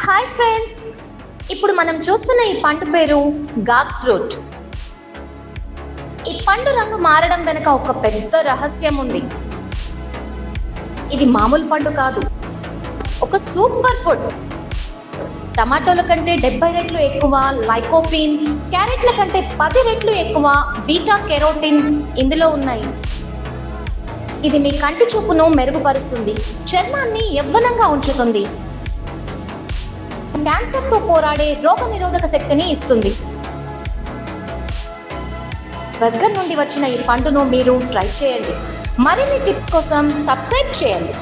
Hi friends, ఇప్పుడు మనం చూస్తున్న ఈ పండు పేరు గాగ్ ఫ్రూట్. ఈ పండు రంగు మారడం వెనుక ఒక పెద్ద రహస్యం ఉంది. ఇది మామూలు పండు కాదు, ఒక సూపర్ ఫుడ్. టమాటోల కంటే 70 రెట్లు ఎక్కువ లైకోపిన్, క్యారెట్ల కంటే 10 రెట్లు ఎక్కువ బీటా కెరోటిన్ ఇందులో ఉన్నాయి. ఇది మీ కంటి చూపును మెరుగుపరుస్తుంది, చర్మాన్ని యవ్వనంగా ఉంచుతుంది, క్యాన్సర్తో పోరాడే రోగనిరోధక శక్తిని ఇస్తుంది. స్వర్గం నుండి వచ్చిన ఈ పండును మీరు ట్రై చేయండి. మరిన్ని టిప్స్ కోసం సబ్స్క్రైబ్ చేయండి.